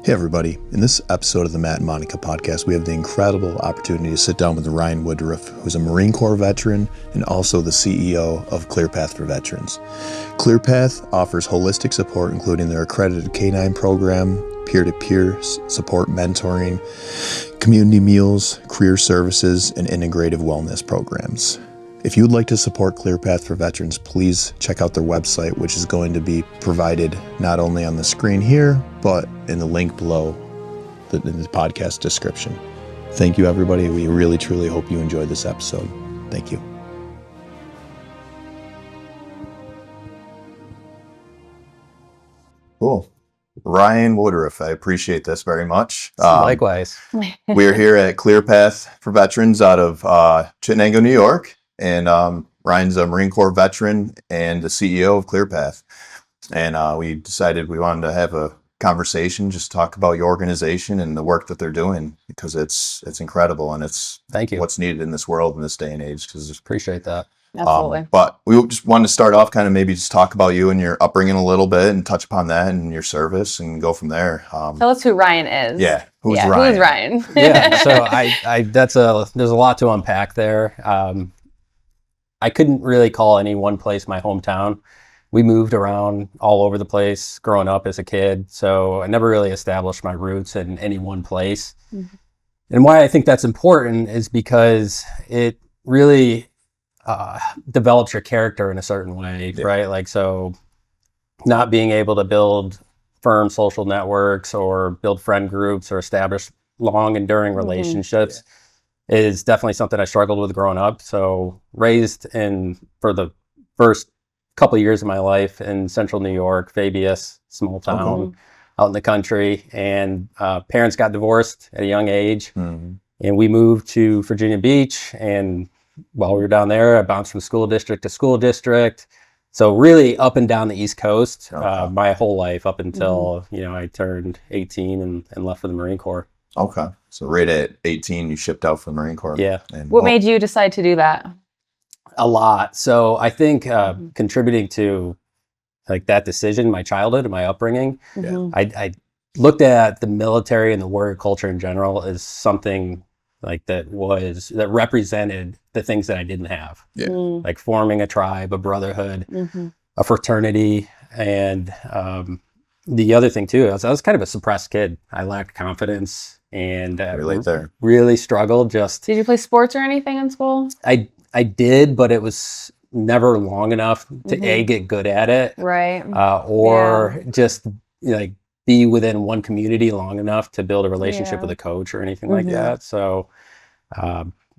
Hey everybody, in this episode of the Matt and Monica podcast, we have the incredible opportunity to sit down with Ryan Woodruff, who's a Marine Corps veteran and also the CEO of ClearPath for Veterans. ClearPath offers holistic support, including their accredited K-9 program, peer-to-peer support mentoring, community meals, career services, and integrative wellness programs. If you would like to support ClearPath for Veterans, please check out their website, which is going to be provided not only on the screen here, but in the link below in the podcast description. Thank you, everybody. We really, truly hope you enjoyed this episode. Thank you. Cool. Ryan Woodruff, I appreciate this very much. Likewise. We're here at ClearPath for Veterans out of Chittenango, New York. And Ryan's a Marine Corps veteran and the CEO of ClearPath. And we decided we wanted to have a conversation, just talk about your organization and the work that they're doing, because it's incredible and it's Thank you. What's needed in this world in this day and age. Appreciate that. Absolutely. But we just wanted to start off kind of maybe just talk about you and your upbringing a little bit and touch upon that and your service and go from there. Tell us who Ryan is. Yeah. Who's Ryan? Who's Ryan? Yeah. So there's a lot to unpack there. I couldn't really call any one place my hometown. We moved around all over the place growing up as a kid, so I never really established my roots in any one place. Mm-hmm. And why I think that's important is because it really develops your character in a certain way, right? Like, so not being able to build firm social networks or build friend groups or establish long enduring relationships is definitely something I struggled with growing up. So raised for the first couple of years of my life in central New York, Fabius, small town out in the country, and parents got divorced at a young age, and we moved to Virginia Beach. And while we were down there, I bounced from school district to school district. So really up and down the East Coast my whole life up until I turned 18 and left for the Marine Corps. Okay. So right at 18, you shipped out for the Marine Corps. Yeah. And what made you decide to do that? A lot. So I think contributing to like that decision, my childhood and my upbringing, I looked at the military and the warrior culture in general as something like that represented the things that I didn't have. Yeah. Like forming a tribe, a brotherhood, a fraternity. And the other thing too, I was kind of a suppressed kid. I lacked confidence and really struggled. Did you play sports or anything in school? I did, but it was never long enough to get good at it, right? Or just like be within one community long enough to build a relationship with a coach or anything like that. So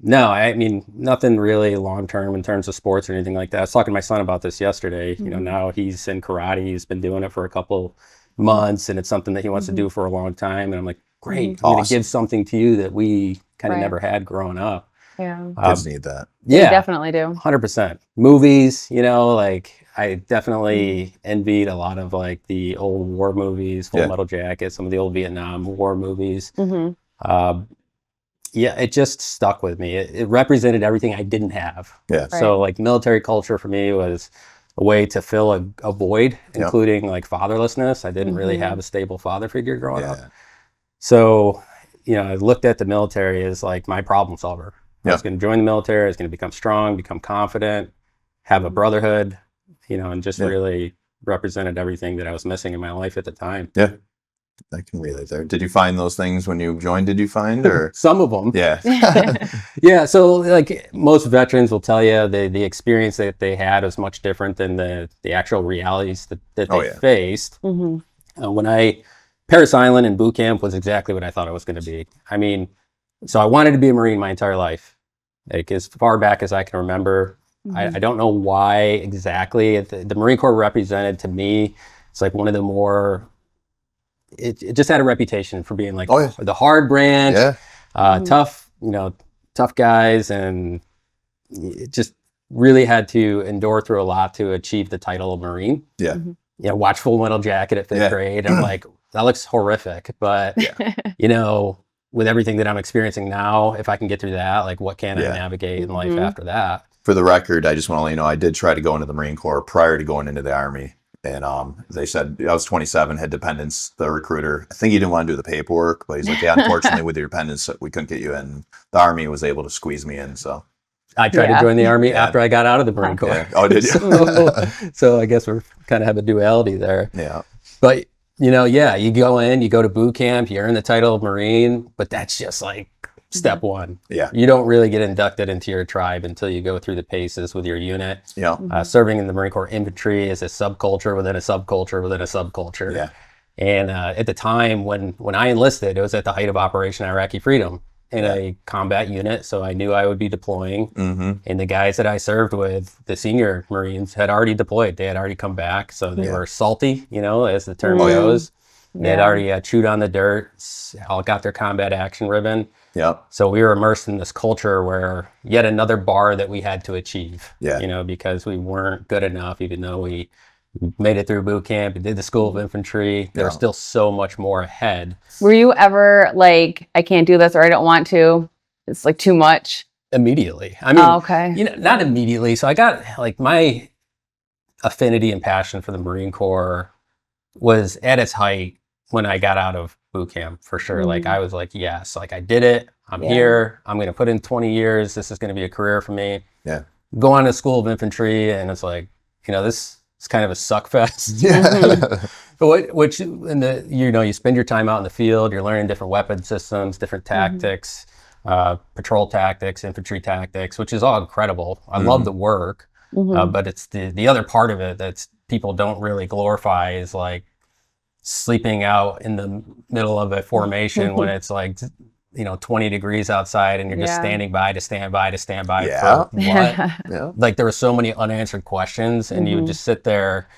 no, I mean nothing really long term in terms of sports or anything like that. I was talking to my son about this yesterday. Now he's in karate. He's been doing it for a couple months, and it's something that he wants to do for a long time. And I'm like, great, I'm going to give something to you that we kind of never had growing up. Yeah. Kids need that. Yeah. They definitely do. 100%. Movies, like I definitely envied a lot of like the old war movies, Full Metal Jacket, some of the old Vietnam War movies. It just stuck with me. It represented everything I didn't have. Yeah. Right. So like military culture for me was a way to fill a void, including like fatherlessness. I didn't really have a stable father figure growing up. So, I looked at the military as like my problem solver. I was going to join the military. I was going to become strong, become confident, have a brotherhood, and just really represented everything that I was missing in my life at the time. Yeah. I can relate there. Did you find those things when you joined? Did you find or some of them? Yeah. Yeah. So like most veterans will tell you the experience that they had was much different than the actual realities that they faced. Parris Island and boot camp was exactly what I thought it was going to be. I mean, so I wanted to be a Marine my entire life, like as far back as I can remember. I don't know why exactly. The Marine Corps represented to me, it's like one of the more, it just had a reputation for being like the hard branch, tough, tough guys. And it just really had to endure through a lot to achieve the title of Marine. Yeah. Watch Full Metal Jacket at 5th grade. I'm like, that looks horrific, but with everything that I'm experiencing now, if I can get through that, like what can I navigate in life after that? For the record, I just want to let you know, I did try to go into the Marine Corps prior to going into the Army. And they said I was 27, had dependents. The recruiter, I think he didn't want to do the paperwork, but he's like, yeah, unfortunately with your dependents, we couldn't get you in. The Army was able to squeeze me in. So I tried to join the Army Yeah. after I got out of the Marine Corps. yeah. Oh, did you? So I guess we're kind of have a duality there. Yeah. But, you know, yeah, you go in, you go to boot camp, you earn the title of Marine, but that's just like step one. Yeah. You don't really get inducted into your tribe until you go through the paces with your unit. Yeah. Serving in the Marine Corps infantry is a subculture within a subculture within a subculture. Yeah. And at the time when I enlisted, it was at the height of Operation Iraqi Freedom in a combat unit. So I knew I would be deploying. Mm-hmm. And the guys that I served with, the senior Marines, had already deployed. They had already come back. So they were salty, you know, as the term goes. They had already chewed on the dirt, all got their combat action ribbon. Yep. So we were immersed in this culture where yet another bar that we had to achieve, you know, because we weren't good enough, even though we made it through boot camp and did the School of Infantry. There was still so much more ahead. Were you ever like, I can't do this or I don't want to? It's like too much? Immediately. I mean, okay. You know, not immediately. So I got like my affinity and passion for the Marine Corps was at its height when I got out of boot camp, for sure. Like I was like, yes, like I did it. I'm here. I'm going to put in 20 years. This is going to be a career for me. Yeah. Go on to School of Infantry, and it's like, you know, this is kind of a suck fest. Yeah. But which in the, you know, you spend your time out in the field, you're learning different weapon systems, different tactics, patrol tactics, infantry tactics, which is all incredible. I love the work, but it's the other part of it that people don't really glorify is like sleeping out in the middle of a formation when it's like, you know, 20 degrees outside and you're just standing by to stand by to stand by for what? Yeah. Like there were so many unanswered questions and you would just sit there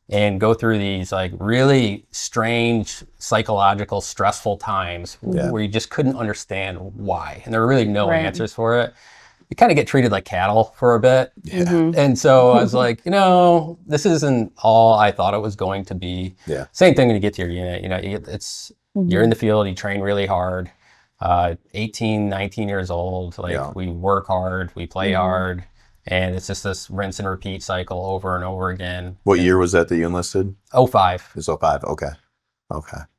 and go through these like really strange psychological stressful times where you just couldn't understand why. And there were really no answers for it. You kind of get treated like cattle for a bit. Yeah. And so I was like, you know, this isn't all I thought it was going to be. Yeah. Same thing when you get to your unit, you know, you're in the field, you train really hard, 18, 19 years old, like we work hard, we play hard, and it's just this rinse and repeat cycle over and over again. What year was that you enlisted? 05. It was 05. Okay.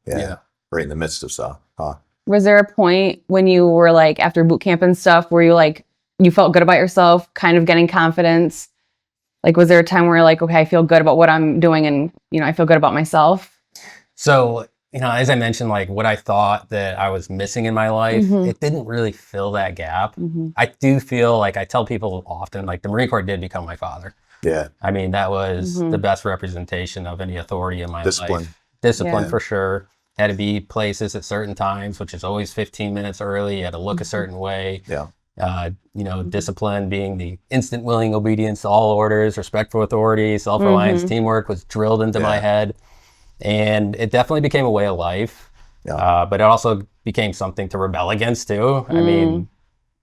Yeah. Right in the midst of stuff. Huh. Was there a point when you were like, after boot camp and stuff, where you like, you felt good about yourself, kind of getting confidence? Like, was there a time where you're like, okay, I feel good about what I'm doing and, you know, I feel good about myself? So, you know, as I mentioned, like what I thought that I was missing in my life, it didn't really fill that gap. I do feel like I tell people often, like the Marine Corps did become my father. Yeah. I mean, that was the best representation of any authority in my life. Discipline for sure. Had to be places at certain times, which is always 15 minutes early. You had to look a certain way. Yeah. You know, discipline being the instant willing obedience to all orders, respect for authority, self-reliance, teamwork was drilled into my head. And it definitely became a way of life. Yeah. But it also became something to rebel against too. I mean,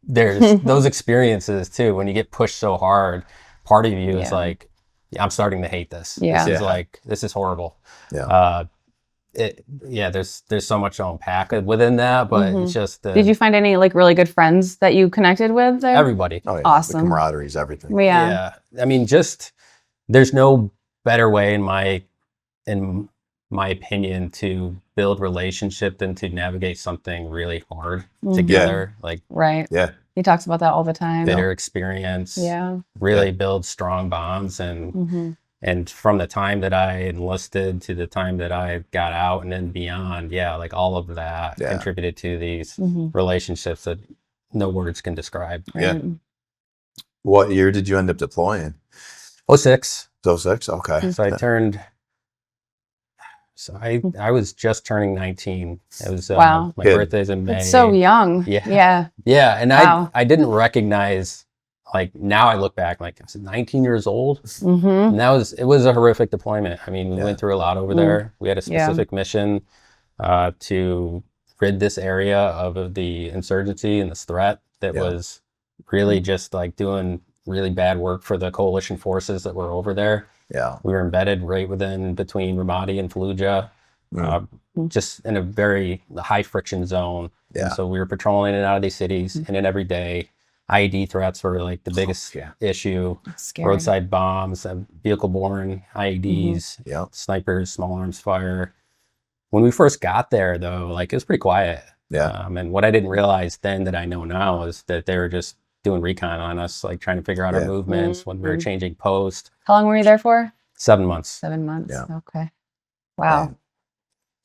there's those experiences too. When you get pushed so hard, part of you is like, I'm starting to hate this. This is like, this is horrible. Yeah. There's so much to unpack within that, but it's just. Did you find any like really good friends that you connected with there? Everybody. Oh, yeah. Awesome. The camaraderie is everything. Yeah. I mean, just there's no better way in my opinion to build relationship than to navigate something really hard together. Like Yeah. He talks about that all the time. Bitter experience. Really builds strong bonds and from the time that I enlisted to the time that I got out and then beyond, like all of that contributed to these relationships that no words can describe. Yeah. What year did you end up deploying? 06. 06? Okay. So I turned, I was just turning 19. It was my birthday's in May. It's so young. Yeah. And I didn't recognize, like now I look back like I was 19 years old. And it was a horrific deployment. I mean, we went through a lot over there. We had a specific mission to rid this area of the insurgency and this threat that was really just like doing really bad work for the coalition forces that were over there. Yeah. We were embedded right between Ramadi and Fallujah, just in a very high friction zone. Yeah. And so we were patrolling in and out of these cities in and every day. IED threats were like the biggest issue. Scary. Roadside bombs, vehicle-borne IEDs, Yep. snipers, small arms fire. When we first got there, though, like it was pretty quiet. Yeah. And what I didn't realize then that I know now is that they were just doing recon on us, like trying to figure out our movements when we were changing post. How long were you there for? 7 months. 7 months. Yeah. Okay. Wow.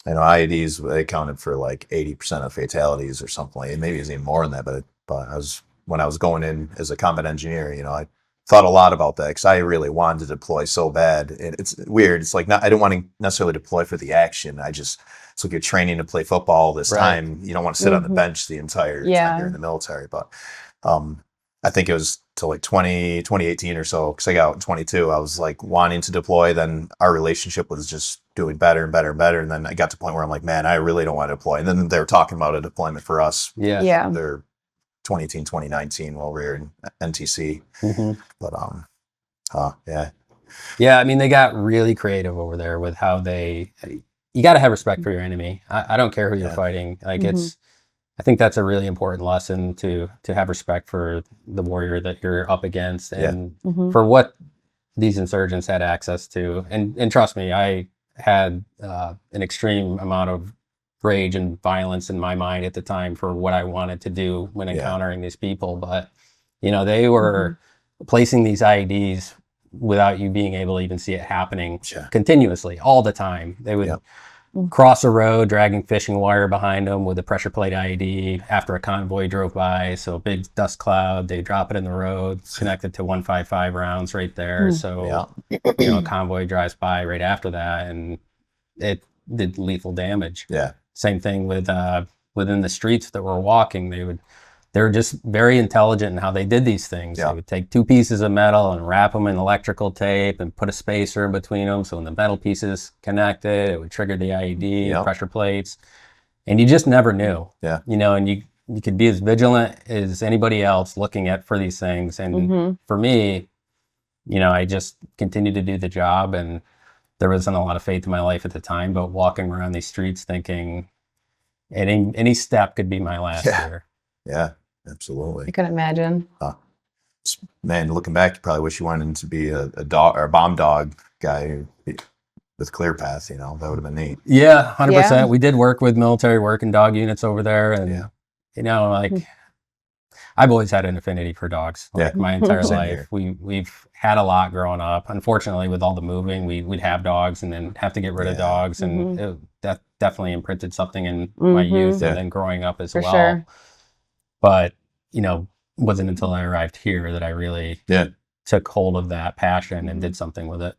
And I know IEDs, they accounted for like 80% of fatalities or something like it. Maybe it's even more than that, but when I was going in as a combat engineer, you know, I thought a lot about that because I really wanted to deploy so bad. And it's weird. It's like I didn't want to necessarily deploy for the action. It's like you're training to play football this time. You don't want to sit on the bench the entire time you're in the military. But I think it was till like 2018 or so, because I got out in 22. I was like wanting to deploy. Then our relationship was just doing better and better and better. And then I got to the point where I'm like, man, I really don't want to deploy. And then they were talking about a deployment for us. Yeah. They're 2018, 2019 while we were in NTC. But Yeah, I mean, they got really creative over there with how you got to have respect for your enemy. I don't care who you're fighting. Like I think that's a really important lesson to have respect for the warrior that you're up against and for what these insurgents had access to. And trust me, I had an extreme amount of rage and violence in my mind at the time for what I wanted to do when encountering these people. But, you know, they were placing these IEDs without you being able to even see it happening continuously all the time. They would cross a road, dragging fishing wire behind them with a pressure plate IED after a convoy drove by. So a big dust cloud, they drop it in the road, connected to 155 rounds right there. So, you know, a convoy drives by right after that and it did lethal damage. Yeah. Same thing with within the streets that we're walking. They were just very intelligent in how they did these things. They would take two pieces of metal and wrap them in electrical tape and put a spacer in between them. So when the metal pieces connected, it would trigger the IED, the pressure plates. And you just never knew. Yeah. You know, and you could be as vigilant as anybody else looking for these things. And for me, you know, I just continued to do the job. And there wasn't a lot of faith in my life at the time, but walking around these streets thinking any step could be my last here. Yeah. Absolutely. I couldn't imagine. Man, looking back, you probably wish you wanted to be a dog or a bomb dog guy with ClearPath. You know, that would have been neat. Yeah, 100%. We did work with military work and dog units over there, and you know, like I've always had an affinity for dogs. Like my entire life, we've had a lot growing up. Unfortunately, with all the moving, we'd have dogs and then have to get rid of dogs, and that definitely imprinted something in my youth and then growing up as well. Sure. But, you know, it wasn't until I arrived here that I really took hold of that passion and did something with it.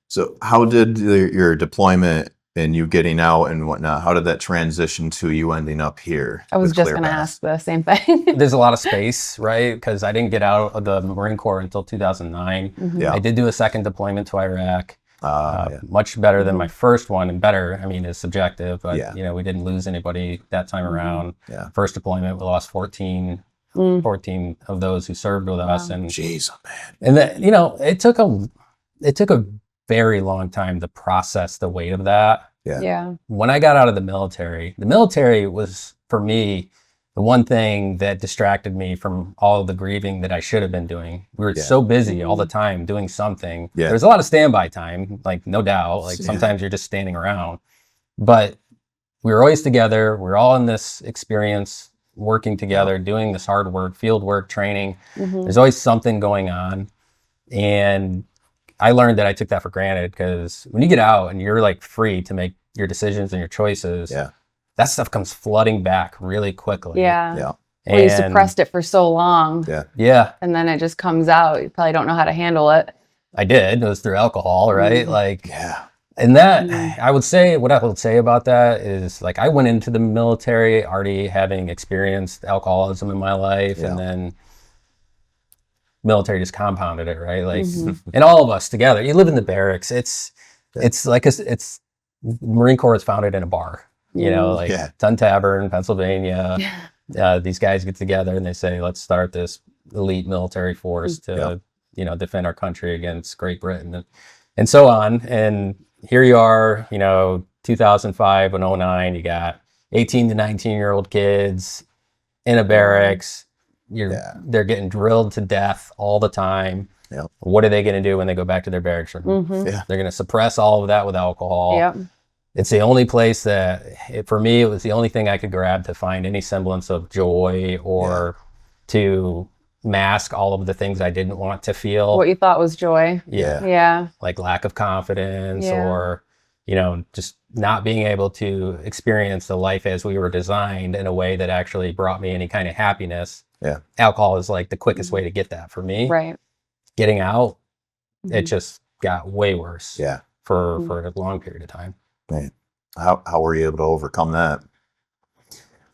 So how did your deployment and you getting out and whatnot, how did that transition to you ending up here? I was just going to ask the same thing. There's a lot of space, right? Because I didn't get out of the Marine Corps until 2009. I did do a second deployment to Iraq. Much better than my first one, and better, I mean, is subjective, but you know, we didn't lose anybody that time around. First deployment, we lost 14 of those who served with us. And jeez, man. And that, you know, it took a very long time to process the weight of that. When I got out of the military was, for me, the one thing that distracted me from all of the grieving that I should have been doing. We were so busy all the time doing something. There's a lot of standby time, like no doubt. Like sometimes you're just standing around. But we were always together. We're all in this experience, working together, doing this hard work, field work, training. There's always something going on. And I learned that I took that for granted, because when you get out and you're like free to make your decisions and your choices, that stuff comes flooding back really quickly. Well, you suppressed it for so long. And then it just comes out. You probably don't know how to handle it. I did. It was through alcohol, right? Like, and that, I would say, what I would say about that is, like, I went into the military already having experienced alcoholism in my life, and then military just compounded it, right? Like, and all of us together, you live in the barracks. It's like, it's Marine Corps is founded in a bar. You know, like Tun Tavern, Pennsylvania. These guys get together and they say, let's start this elite military force to, you know, defend our country against Great Britain and so on. And here you are, you know, 2005 and 2009, you got 18 to 19-year-old kids in a barracks, they're getting drilled to death all the time. Yep. What are they going to do when they go back to their barracks room? Yeah. They're going to suppress all of that with alcohol. Yep. It's the only place that, for me, it was the only thing I could grab to find any semblance of joy or to mask all of the things I didn't want to feel. What you thought was joy. Yeah. Yeah. Like lack of confidence Yeah. or, just not being able to experience the life as we were designed in a way that actually brought me any kind of happiness. Yeah. Alcohol is like the quickest way to get that for me. Right. Getting out, it just got way worse. Yeah. For a long period of time. Man. How were you able to overcome that?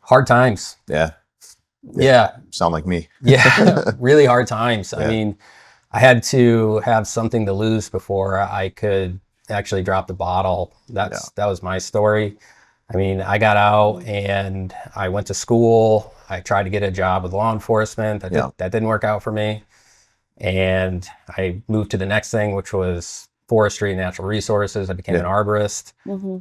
Hard times. Yeah. Yeah. Sound like me. Yeah. Really hard times. Yeah. I mean, I had to have something to lose before I could actually drop the bottle. That was my story. I mean, I got out and I went to school. I tried to get a job with law enforcement. That didn't work out for me. And I moved to the next thing, which was forestry and natural resources. I became an arborist.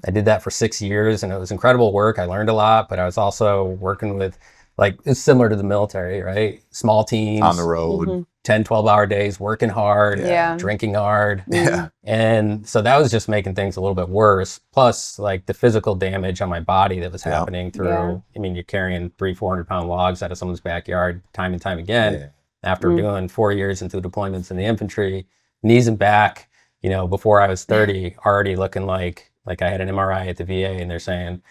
I did that for 6 years and it was incredible work. I learned a lot, but I was also working with, like, it's similar to the military, right? Small teams. On the road. 10, 12-hour days, working hard, Yeah. drinking hard. Yeah. And so that was just making things a little bit worse. Plus, like, the physical damage on my body that was happening through, I mean, you're carrying 300-400-pound logs out of someone's backyard time and time again. Yeah. After doing 4 years and 2 deployments in the infantry, knees and back, before I was 30, already looking like I had an MRI at the VA and they're saying,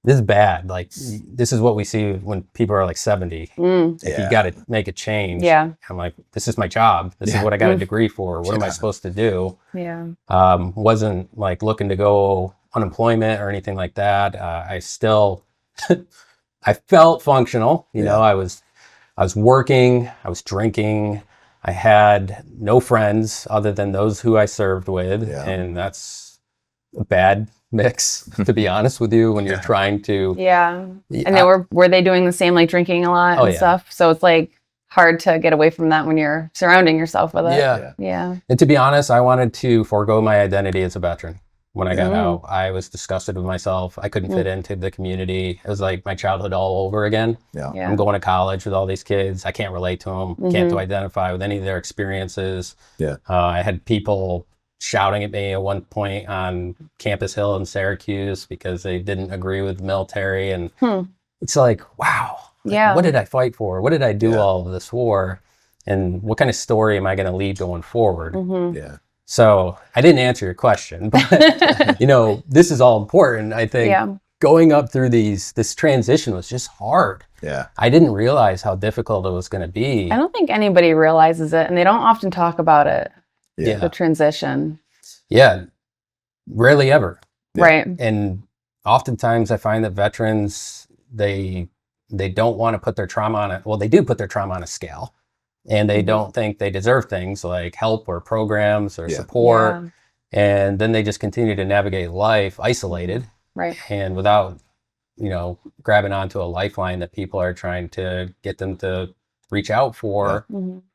this is bad. Like, this is what we see when people are like 70. If you got to make a change. Yeah. I'm like, this is my job. This is what I got a degree for. What am I supposed to do? Yeah. Wasn't like looking to go unemployment or anything like that. I still, I felt functional. I was working, I was drinking. I had no friends other than those who I served with. Yeah. And that's a bad mix, to be honest with you, when you're trying to. Yeah. And they were they doing the same, like drinking a lot and stuff? So it's like hard to get away from that when you're surrounding yourself with it. Yeah. And to be honest, I wanted to forego my identity as a veteran. When I got out, I was disgusted with myself. I couldn't fit into the community. It was like my childhood all over again. Yeah. I'm going to college with all these kids. I can't relate to them. Can't identify with any of their experiences. Yeah. I had people shouting at me at one point on Campus Hill in Syracuse because they didn't agree with the military. And it's like, wow. Like, what did I fight for? What did I do all of this for? And what kind of story am I going to lead going forward? Yeah. So I didn't answer your question, but this is all important. I think going up through this transition was just hard. Yeah. I didn't realize how difficult it was going to be. I don't think anybody realizes it, and they don't often talk about it. Yeah. The transition. Yeah. Rarely ever. Right. And oftentimes I find that veterans, they don't want to put their trauma on it. Well, they do put their trauma on a scale. And they don't think they deserve things like help or programs or support. Yeah. And then they just continue to navigate life isolated. Right. And without, grabbing onto a lifeline that people are trying to get them to reach out for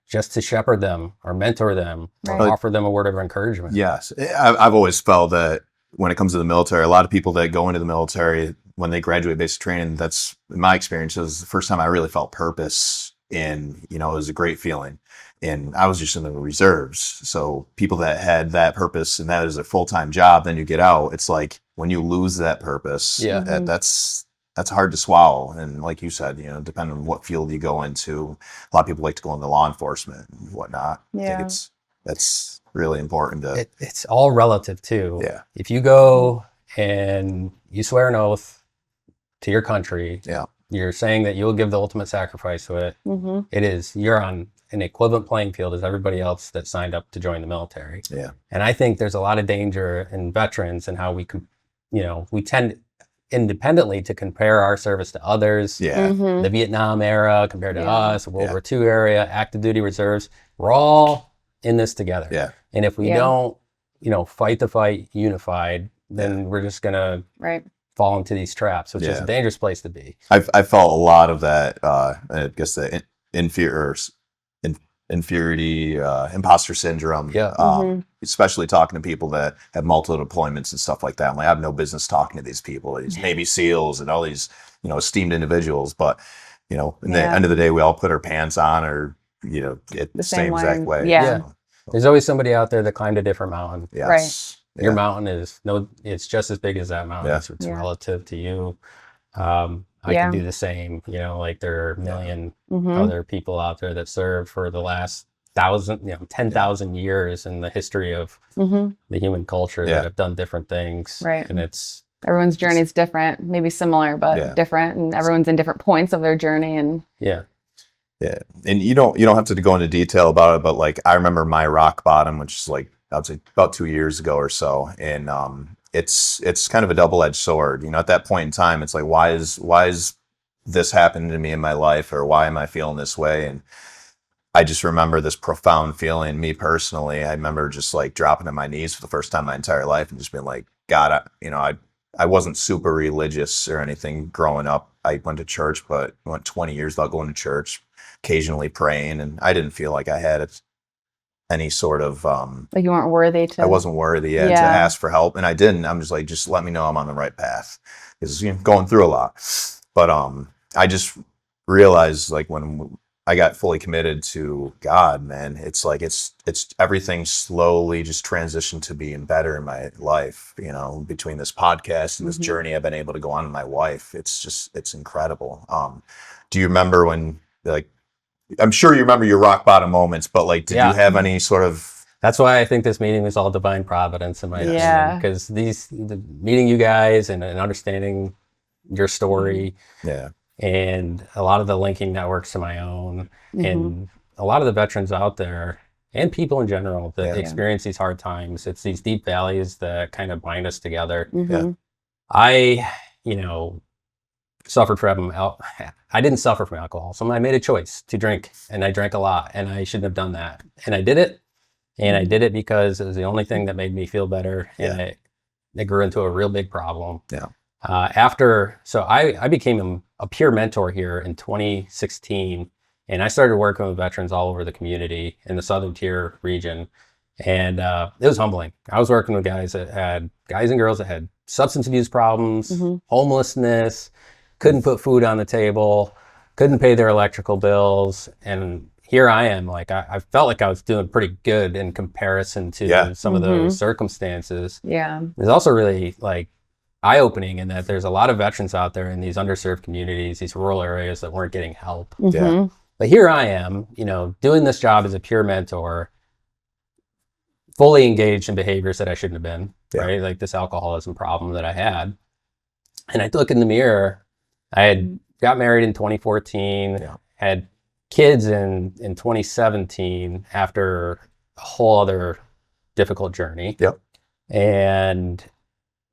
just to shepherd them or mentor them or offer them a word of encouragement. Yes. I've always felt that when it comes to the military, a lot of people that go into the military, when they graduate basic training, that's, in my experience, it was the first time I really felt purpose. And, it was a great feeling. And I was just in the reserves. So people that had that purpose and that is a full-time job, then you get out, it's like when you lose that purpose, that's hard to swallow. And like you said, depending on what field you go into, a lot of people like to go into law enforcement and whatnot. Yeah. I think that's really important to. It's all relative too. Yeah. If you go and you swear an oath to your country, you're saying that you'll give the ultimate sacrifice to it. It is, you're on an equivalent playing field as everybody else that signed up to join the military. Yeah. And I think there's a lot of danger in veterans and how we tend independently to compare our service to others. Yeah. The Vietnam era compared to us, World War II era, active duty reserves. We're all in this together. Yeah. And if we don't, fight the fight unified, then we're just going to fall into these traps, which is a dangerous place to be. I felt a lot of that, I guess the inferiority, imposter syndrome. Especially talking to people that have multiple deployments and stuff like that. I'm like, I have no business talking to these people, these Navy SEALs and all these, esteemed individuals. But you know, in the Yeah. end of the day, we all put our pants on, or, you know, it The the same same exact way. way. Yeah. So, There's always somebody out there that climbed a different mountain. yes. Your Yeah. mountain is it's just as big as that mountain. Yeah. It's Yeah. relative to you. I Yeah. can do the same, you know, like there are a million Mhm. other people out there that served for the last 10,000 years in the history of Mhm. the human culture Yeah. that have done different things. Right. And it's, Everyone's journey is different, maybe similar, but Yeah. different, and everyone's in different points of their journey. And yeah. Yeah. And you don't have to go into detail about it, but like I remember my rock bottom, which is like I'd say about 2 years ago or so. And it's kind of a double-edged sword. You know, at that point in time, it's like, why is this happening to me in my life, or why am I feeling this way? And I just remember this profound feeling, me personally. I remember just like dropping on my knees for the first time in my entire life and just being like, God, I wasn't super religious or anything growing up. I went to church, but went 20 years without going to church, occasionally praying, and I didn't feel like I had any sort of like you weren't worthy to. I wasn't worthy to Yeah. ask for help, and I didn't. I'm just like, just let me know I'm on the right path, because going through a lot. But I just realized, like, when I got fully committed to God, man, it's like it's everything slowly just transitioned to being better in my life. You know, between this podcast and this Mhm. journey I've been able to go on with my wife, it's incredible. Do you remember when, like, I'm sure you remember your rock bottom moments, but like, did Yeah. you have any sort of That's why I think this meeting was all divine providence in my Yeah. opinion. Because meeting you guys and understanding your story yeah and a lot of the linking networks to my own, Mhm. and a lot of the veterans out there and people in general that Yeah. experience these hard times, it's these deep valleys that kind of bind us together. Mhm. I, suffered from I didn't suffer from alcohol, so I made a choice to drink, and I drank a lot, and I shouldn't have done that, and I did it, and I did it because it was the only thing that made me feel better, and it grew into a real big problem. Yeah. So I became a peer mentor here in 2016, and I started working with veterans all over the community in the Southern Tier region. And it was humbling. I was working with guys and girls that had substance abuse problems, Mhm. homelessness, couldn't put food on the table, couldn't pay their electrical bills. And here I am, like I felt like I was doing pretty good in comparison to some of those circumstances. Yeah. It's also really like eye-opening in that there's a lot of veterans out there in these underserved communities, these rural areas that weren't getting help. Mhm. But here I am, doing this job as a peer mentor, fully engaged in behaviors that I shouldn't have been, right? Like this alcoholism problem that I had. And I look in the mirror. I had got married in 2014, had kids in 2017 after a whole other difficult journey. And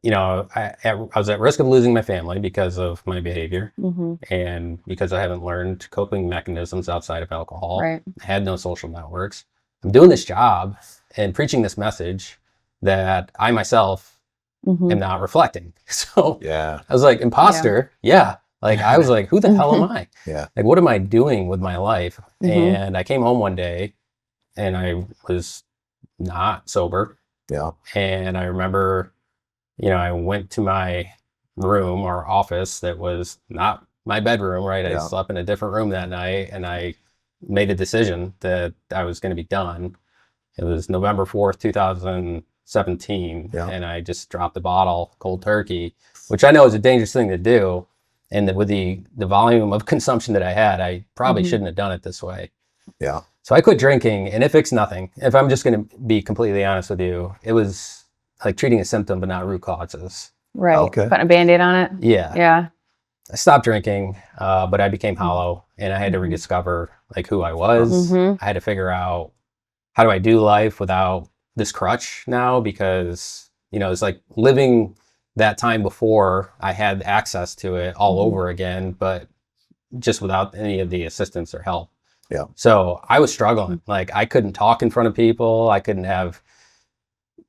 I was at risk of losing my family because of my behavior, Mhm. and because I haven't learned coping mechanisms outside of alcohol. Right. I had no social networks. I'm doing this job and preaching this message that I myself Mhm. am not reflecting. So yeah I was like, imposter. Yeah. Like I was like, who the hell am I? yeah Like, what am I doing with my life? Mhm. And I came home one day and I was not sober. yeah And I remember, I went to my room or office that was not my bedroom, right? I slept in a different room that night, and I made a decision that I was going to be done. It was November 4th, 2017, and I just dropped the bottle cold turkey, which I know is a dangerous thing to do. And that with the volume of consumption that I had, I probably shouldn't have done it this way. yeah So I quit drinking, and it fixed nothing. If I'm just going to be completely honest with you, it was like treating a symptom, but not root causes. Right. Okay. Putting a Band-Aid on it. Yeah. Yeah. I stopped drinking, but I became hollow, and I had to rediscover like who I was. Mhm. I had to figure out, how do I do life without this crutch now? Because, it's like living that time before I had access to it all over again, but just without any of the assistance or help. Yeah. So I was struggling. Like I couldn't talk in front of people. I couldn't have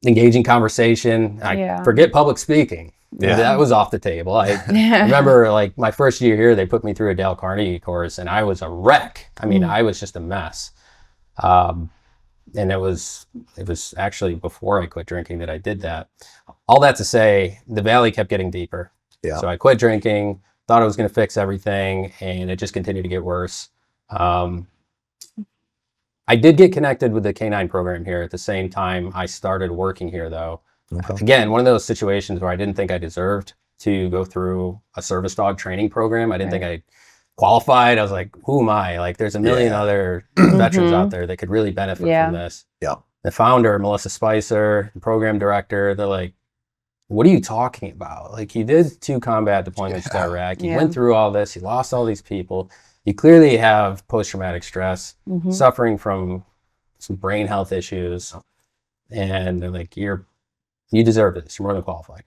engaging conversation. I forget public speaking. Yeah. That was off the table. I remember like my first year here, they put me through a Dale Carnegie course and I was a wreck. I mean, I was just a mess. And it was actually before I quit drinking that I did that. All that to say, the valley kept getting deeper. Yeah. So I quit drinking, thought I was going to fix everything, and it just continued to get worse. I did get connected with the canine program here at the same time I started working here, though. Okay. Again, one of those situations where I didn't think I deserved to go through a service dog training program. I didn't think I qualified. I was like, who am I? Like, there's a million other veterans out there that could really benefit from this. Yeah. The founder, Melissa Spicer, the program director, they're like, what are you talking about? Like, you did 2 combat deployments to Iraq. You went through all this. You lost all these people. You clearly have post-traumatic stress, suffering from some brain health issues. And they're like, you deserve this. You're more than qualified.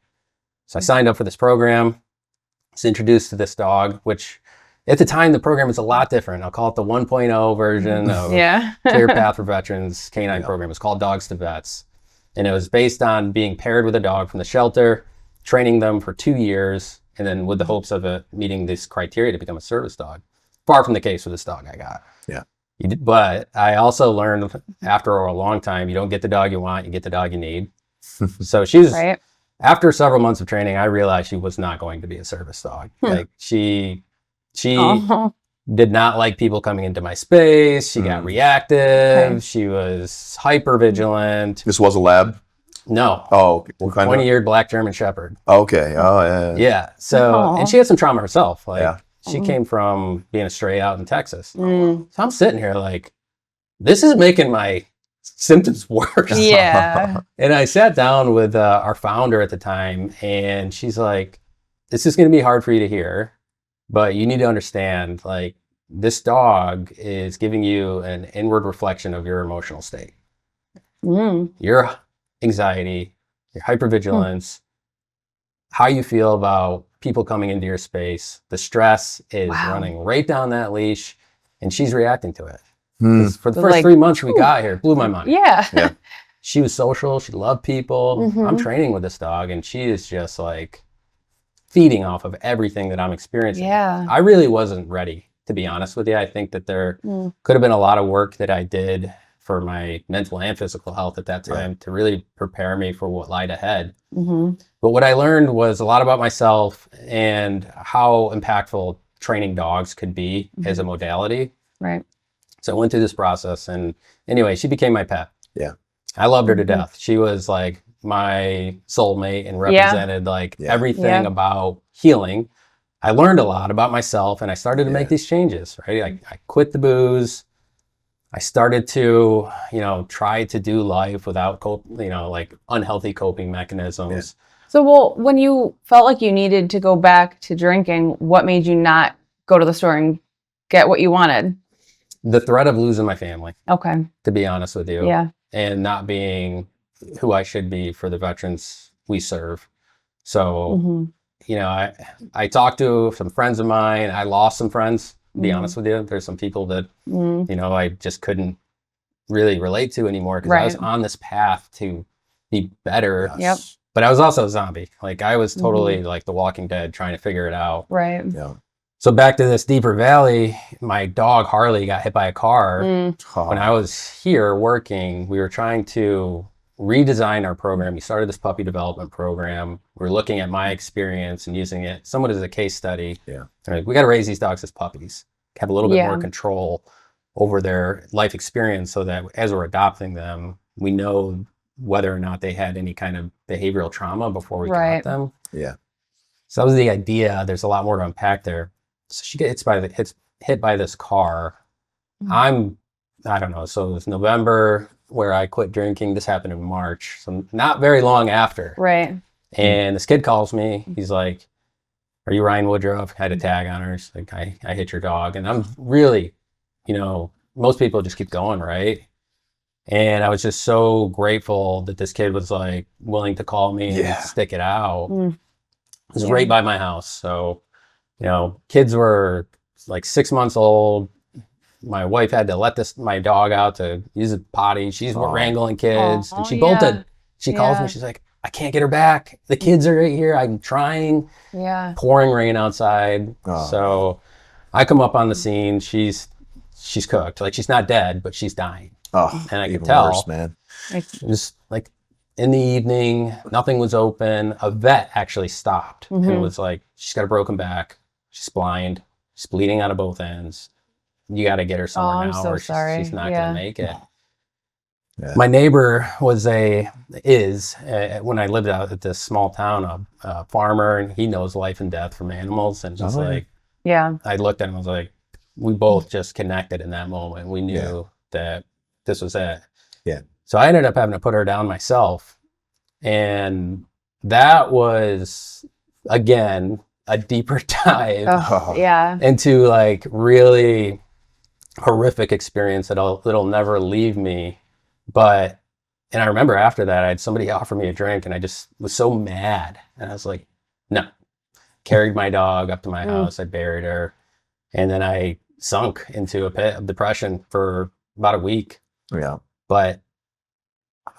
So I signed up for this program. Was introduced to this dog, which at the time, the program was a lot different. I'll call it the 1.0 version of ClearPath for Veterans canine program. It's called Dogs to Vets. And it was based on being paired with a dog from the shelter, training them for 2 years, and then with the hopes of it meeting this criteria to become a service dog. Far from the case with this dog I got. Yeah. But I also learned after a long time, you don't get the dog you want, you get the dog you need. So she was, after several months of training, I realized she was not going to be a service dog. Like she did not like people coming into my space. She got reactive. She was hyper vigilant. This was a lab? No. Oh, what kind 20-year black German Shepherd. Okay. Oh, yeah. Yeah. So, and she had some trauma herself. Like, she came from being a stray out in Texas. So I'm sitting here like, this is making my symptoms worse. Yeah. And I sat down with our founder at the time, and she's like, this is going to be hard for you to hear, but you need to understand, like, this dog is giving you an inward reflection of your emotional state. Your anxiety, your hypervigilance, how you feel about people coming into your space. The stress is running right down that leash, and she's reacting to it. For the first 3 months we got here, it blew my mind. Yeah. She was social. She loved people. I'm training with this dog, and she is just like feeding off of everything that I'm experiencing. Yeah. I really wasn't ready, to be honest with you. I think that there could have been a lot of work that I did for my mental and physical health at that time to really prepare me for what lied ahead. But what I learned was a lot about myself and how impactful training dogs could be as a modality. Right. So I went through this process, and anyway, she became my pet. Yeah. I loved her to death. She was like my soulmate and represented like everything about healing. I learned a lot about myself, and I started to make these changes, right? I quit the booze. I started to, try to do life without, like unhealthy coping mechanisms. So, well, when you felt like you needed to go back to drinking, what made you not go to the store and get what you wanted? The threat of losing my family. Okay. To be honest with you. Yeah. And not being who I should be for the veterans we serve. So, I talked to some friends of mine. I lost some friends, to be honest with you. There's some people that, I just couldn't really relate to anymore because I was on this path to be better. Yep. But I was also a zombie. Like, I was totally like The Walking Dead trying to figure it out. Right. Yeah. So back to this deeper valley, my dog Harley got hit by a car. When I was here working, we were trying to redesign our program. We started this puppy development program. We're looking at my experience and using it somewhat as a case study. Yeah. Like, we got to raise these dogs as puppies, have a little bit more control over their life experience so that as we're adopting them, we know whether or not they had any kind of behavioral trauma before we got them. Yeah. So that was the idea. There's a lot more to unpack there. So she gets hit by this car. I don't know. So it was November where I quit drinking. This happened in March. So not very long after. Right. And this kid calls me. He's like, are you Ryan Woodruff? I had a tag on her. She's like, I hit your dog. And I'm really, most people just keep going, right? And I was just so grateful that this kid was like willing to call me and stick it out. It was right by my house. So, kids were like 6 months old. My wife had to let my dog out to use a potty. She's wrangling kids, and she bolted. She calls me. She's like, I can't get her back. The kids are right here. I'm trying. Yeah. Pouring rain outside. So I come up on the scene. She's cooked. Like, she's not dead, but she's dying. And I could tell. Worse, man. It was like in the evening, nothing was open. A vet actually stopped and was like, she's got a broken back. She's blind. She's bleeding out of both ends. You got to get her somewhere I'm now so or sorry. she's not Yeah. going to make it. Yeah. My neighbor is when I lived out at this small town, a farmer, and he knows life and death from animals. And just like, Yeah. I looked at him, I was like, we both just connected in that moment. We knew that this was it. Yeah. So I ended up having to put her down myself. And that was, again, a deeper dive Yeah. into like really horrific experience that'll never leave me. But, and I remember after that, I had somebody offer me a drink and I just was so mad. And I was like, no. Carried my dog up to my house. I buried her. And then I sunk into a pit of depression for about a week. Yeah. But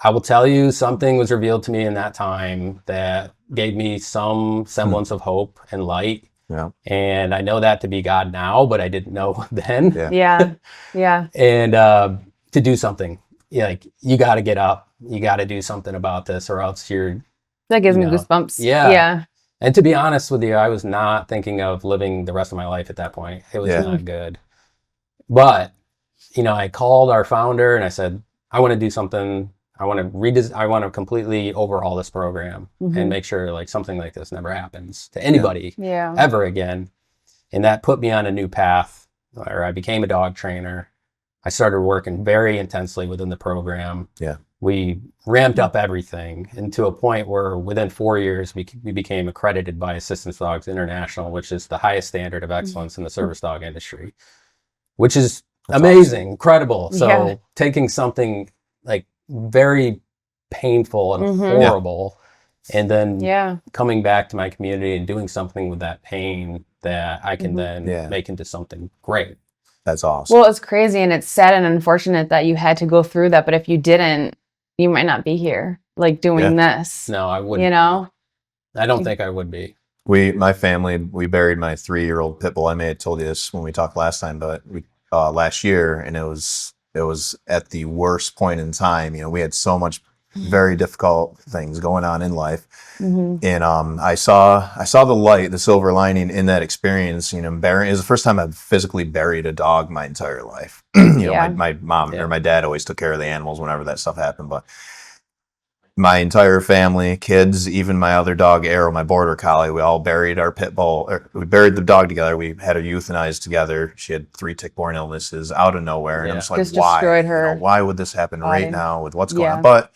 I will tell you, something was revealed to me in that time that gave me some semblance of hope and light. Yeah. And I know that to be God now, but I didn't know then. Yeah. Yeah. And to do something, like, you got to get up. You got to do something about this, or else That gives me know, goosebumps. yeah. Yeah. And to be honest with you, I was not thinking of living the rest of my life at that point. It was not good. But, I called our founder and I said, I want to do something. I want to completely overhaul this program and make sure like something like this never happens to anybody ever again. And that put me on a new path where I became a dog trainer. I started working very intensely within the program. Yeah. We ramped up everything, and to a point where within 4 years, we became accredited by Assistance Dogs International, which is the highest standard of excellence in the service dog industry, which is amazing, incredible. So taking something like very painful and horrible, and then coming back to my community and doing something with that pain that I can then make into something great. That's awesome. Well, it's crazy and it's sad and unfortunate that you had to go through that. But if you didn't, you might not be here, like doing this. No, I wouldn't. I don't think I would be. My family, we buried my 3-year-old pit bull. I may have told you this when we talked last time, but last year, and it was at the worst point in time. We had so much very difficult things going on in life, and I saw the light, the silver lining in that experience. Burying, it was the first time I've physically buried a dog my entire life. My mom or my dad always took care of the animals whenever that stuff happened, but my entire family, kids, even my other dog, Arrow, my border collie, we all buried our pit bull. We buried the dog together. We had her euthanized together. She had 3 tick-borne illnesses out of nowhere. And I'm just like, Just why? destroyed her. Why would this happen right now with what's going on? But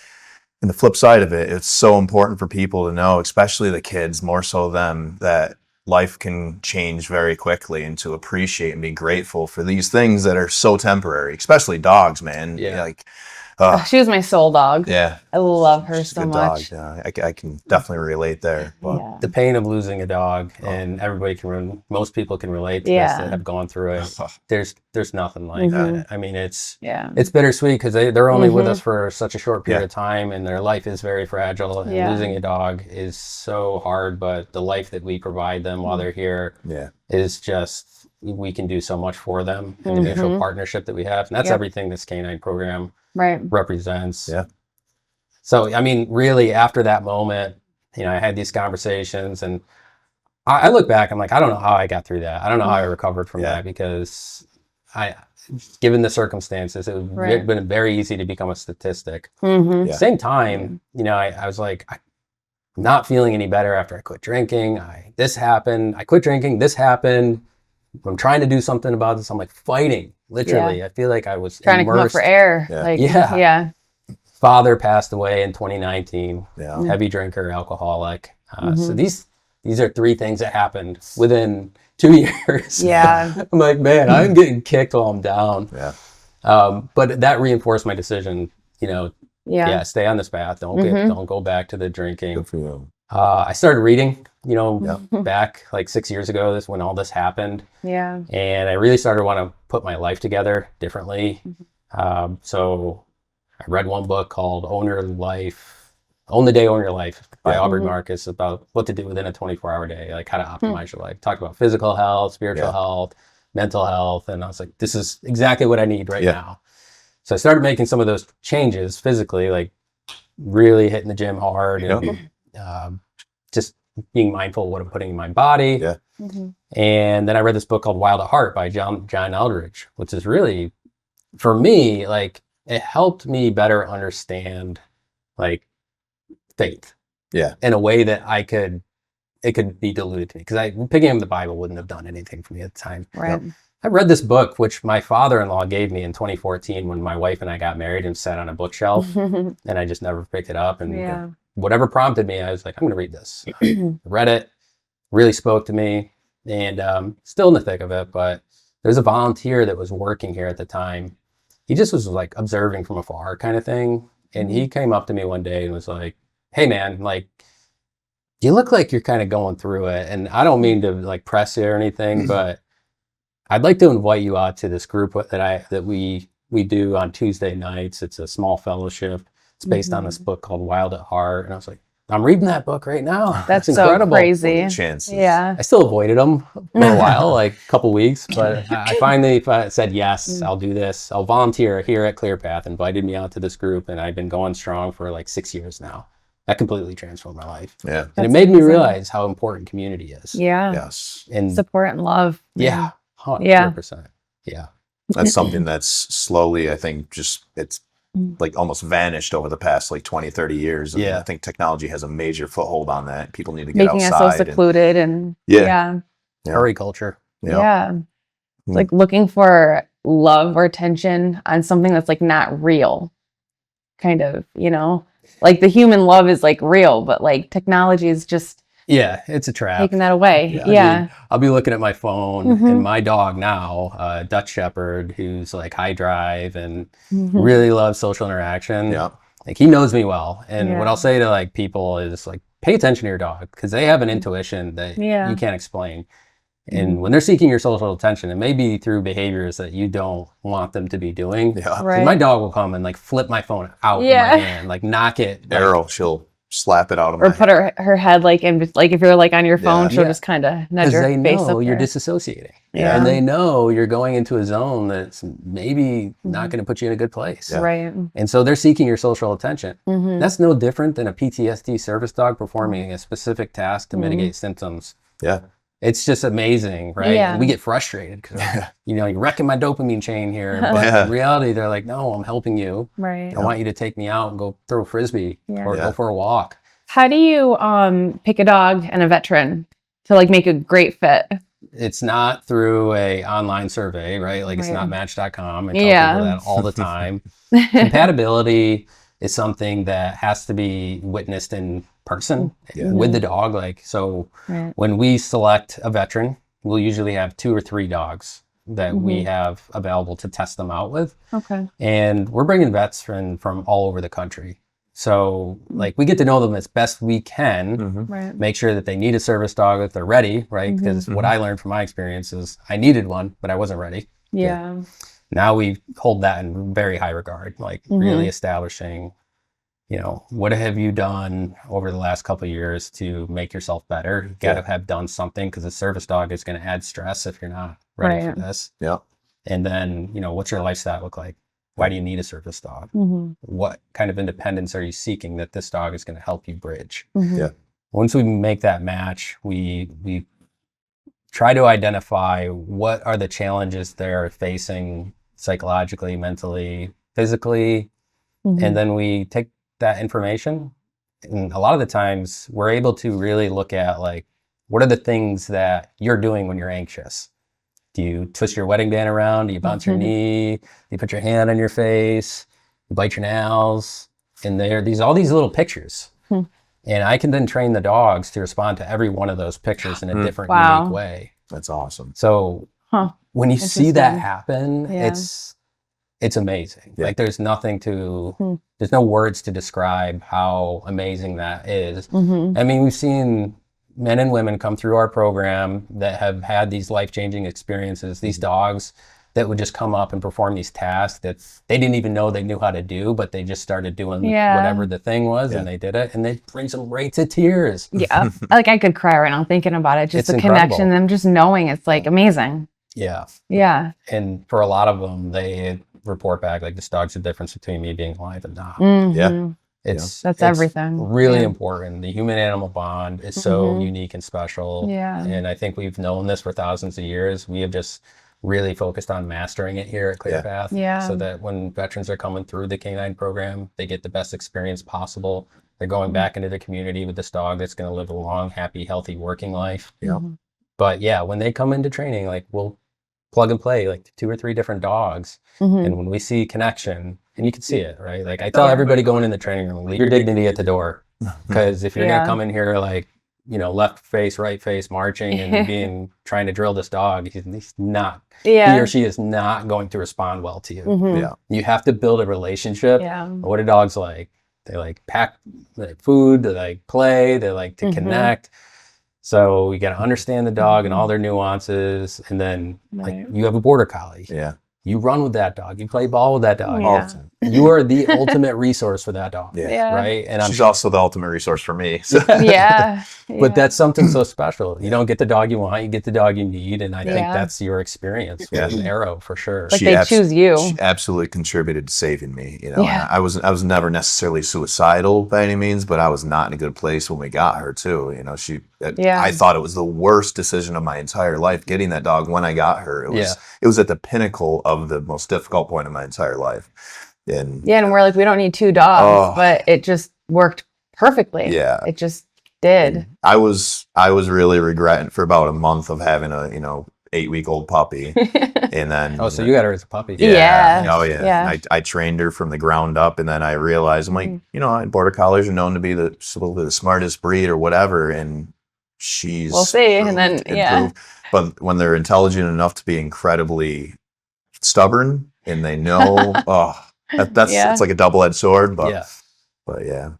in the flip side of it, it's so important for people to know, especially the kids, more so them, that life can change very quickly, and to appreciate and be grateful for these things that are so temporary, especially dogs, man. She was my soul dog. Yeah. I love her She's a so good much. dog. Yeah, I can definitely relate there. But The pain of losing a dog, and most people can relate to this that have gone through it. There's nothing like that. I mean, it's bittersweet because they're only with us for such a short period of time, and their life is very fragile. And losing a dog is so hard, but the life that we provide them while they're here is just, we can do so much for them. And the mutual partnership that we have, and that's everything this canine program represents. Yeah. So, I mean, really, after that moment, I had these conversations, and I look back, I'm like, I don't know how I got through that. I don't know how I recovered from that, because given the circumstances, it would have been very easy to become a statistic. Same time, I was like, I'm not feeling any better after I quit drinking. This happened. I quit drinking. This happened. I'm trying to do something about this. I'm like fighting, literally. I feel like I was trying to come up for air. Father passed away in 2019. Heavy drinker, alcoholic. So these are 3 things that happened within 2 years. I'm like, man, I'm getting kicked while I'm down. But that reinforced my decision. Stay on this path. Don't go back to the drinking. good for you. I started reading, back like 6 years ago. This when all this happened. And I really started to want to put my life together differently. So I read one book called Own the Day, Own Your Life by Aubrey Marcus, about what to do within a 24-hour day, like how to optimize your life. Talked about physical health, spiritual health, mental health. And I was like, this is exactly what I need right now. So I started making some of those changes physically, like really hitting the gym hard and just being mindful of what I'm putting in my body. Yeah. Mhm. And then I read this book called Wild at Heart by John Eldridge, which is really, for me, like, it helped me better understand like faith. Yeah. In a way that it could be diluted to me, because picking up the Bible wouldn't have done anything for me at the time. Right. I read this book, which my father-in-law gave me in 2014 when my wife and I got married, and sat on a bookshelf, and I just never picked it up. And Yeah. whatever prompted me, I was like, I'm going to read this. I read it, really spoke to me, and still in the thick of it. But there's a volunteer that was working here at the time. He just was like observing from afar kind of thing. And he came up to me one day and was like, hey man, like, you look like you're kind of going through it. And I don't mean to like press you or anything, but I'd like to invite you out to this group that we do on Tuesday nights. It's a small fellowship. It's based on this book called Wild at Heart. And I was like, I'm reading that book right now. That's incredible. so crazy. What chances? Yeah. I still avoided them for a while, like a couple weeks, but I finally said, yes, I'll do this. I'll volunteer here at ClearPath, invited me out to this group, and I've been going strong for like 6 years now. That completely transformed my life. Yeah. And That's it made me amazing. realize how important community is. Yeah. Yes. And Support and love. yeah, 100%. Yeah. That's something that's slowly, I think, it's like almost vanished over the past like 20, 30 years. And Yeah. I think technology has a major foothold on that. People need to get Making us so outside. secluded and Yeah. yeah. Yeah. Hurry culture. Yeah. Mm. Like looking for love or attention on something that's like not real. Kind of, you know? Like the human love is like real, but like technology is just Yeah, it's a trap. taking that away. Yeah, Yeah. I mean, I'll be looking at my phone, Mhm. and my dog now, Dutch Shepherd, who's like high drive and Mhm. really loves social interaction. Yeah. Like, he knows me well. And Yeah. what I'll say to like people is like, pay attention to your dog, because they have an intuition that Yeah. you can't explain. And when they're seeking your social attention, it may be through behaviors that you don't want them to be doing. Yeah. Right. And my dog will come and like flip my phone out Yeah. of my hand, like knock it. Like, Arrow, she'll slap it out of Or my put her head like in, like if you're like on your phone, Yeah. she'll Yeah. just kind of nudge because her they face know up you're there. disassociating. Yeah. And they know you're going into a zone that's maybe not going to put you in a good place. Yeah. Right. And so they're seeking your social attention. Mhm. That's no different than a PTSD service dog performing a specific task to mitigate symptoms. Yeah. It's just amazing, right? Yeah. And we get frustrated because, you're wrecking my dopamine chain here. But Yeah. in reality, they're like, no, I'm helping you. Right. I want you to take me out and go throw a Frisbee or Yeah. go for a walk. How do you pick a dog and a veteran to like make a great fit? It's not through a online survey, right? Like, it's Right. not match.com. I tell Yeah. people that all the time. Compatibility is something that has to be witnessed in person Yeah. with the dog. Like, so Right. when we select a veteran, we'll usually have 2 or 3 dogs that we have available to test them out with. Okay. And we're bringing vets from all over the country. So like, we get to know them as best we can, Mhm. Right. make sure that they need a service dog if they're ready, right? Because what I learned from my experience is I needed one, but I wasn't ready. Yeah. Now we hold that in very high regard, like really establishing, what have you done over the last couple of years to make yourself better? You got to have done something, because a service dog is going to add stress if you're not ready Right. for this. Yeah. And then, what's your lifestyle look like? Why do you need a service dog? Mhm. What kind of independence are you seeking that this dog is going to help you bridge? Mhm. Yeah. Once we make that match, we try to identify what are the challenges they're facing psychologically, mentally, physically, Mhm. and then we take that information. And a lot of the times we're able to really look at like, what are the things that you're doing when you're anxious? Do you twist your wedding band around? Do you bounce your knee? Do you put your hand on your face? You bite your nails? And there are all these little pictures. And I can then train the dogs to respond to every one of those pictures in a different, Wow. unique way. That's awesome. So Huh. when you see that Interesting. happen, Yeah. it's amazing. Yeah. Like, there's nothing there's no words to describe how amazing that is. Mhm. I mean, we've seen men and women come through our program that have had these life-changing experiences, these dogs that would just come up and perform these tasks that they didn't even know they knew how to do, but they just started doing Yeah. whatever the thing was, and they did it, and it brings them right to tears. Yeah. Like I could cry right now thinking about it. Just It's the connection, incredible. them just knowing it's like amazing. Yeah. Yeah. And for a lot of them, they report back like, this dog's the difference between me being alive and not. Mhm. Yeah. It's That's everything. really Yeah. important. The human animal bond is so unique and special. Yeah. And I think we've known this for thousands of years. We have just really focused on mastering it here at ClearPath. Yeah. So that when veterans are coming through the canine program, they get the best experience possible. They're going back into the community with this dog that's going to live a long, happy, healthy working life. Yeah. But yeah, when they come into training, like we'll plug and play like 2 or 3 different dogs. And when we see connection, and you can see it, right? Like I tell everybody going in the training room, leave your dignity at the door. Because if you're going to come in here like, left face, right face, marching and trying to drill this dog, he's not, he or she is not going to respond well to you. Yeah. You have to build a relationship. Yeah. What are dogs like? They like pack like food, they like play, they like to connect. So you got to understand the dog and all their nuances. And then like you have a border collie. Yeah. You run with that dog. You play ball with that dog. Yeah. All the time. You are the ultimate resource for that dog. Yeah. Right. And She's also the ultimate resource for me. So. Yeah. But that's something so special. You don't get the dog you want, you get the dog you need. And I think Yeah. that's your experience with an Arrow for sure. Like they choose you. She absolutely contributed to saving me. Yeah. And I was never necessarily suicidal by any means, but I was not in a good place when we got her too. I thought it was the worst decision of my entire life getting that dog when I got her. It was at the pinnacle of the most difficult point of my entire life. And we're like, we don't need 2 dogs, but it just worked perfectly. Yeah. It just did. And I was really regretting for about a month of having a 8-week-old puppy, and then So you got her as a puppy. Yeah. Oh yeah. Yeah. I trained her from the ground up, and then I realized I'm like, border collies are known to be the smartest breed or whatever, and she's We'll see. And then improved. But when they're intelligent enough to be incredibly stubborn, and they know, that's it's like a double-edged sword. But yeah.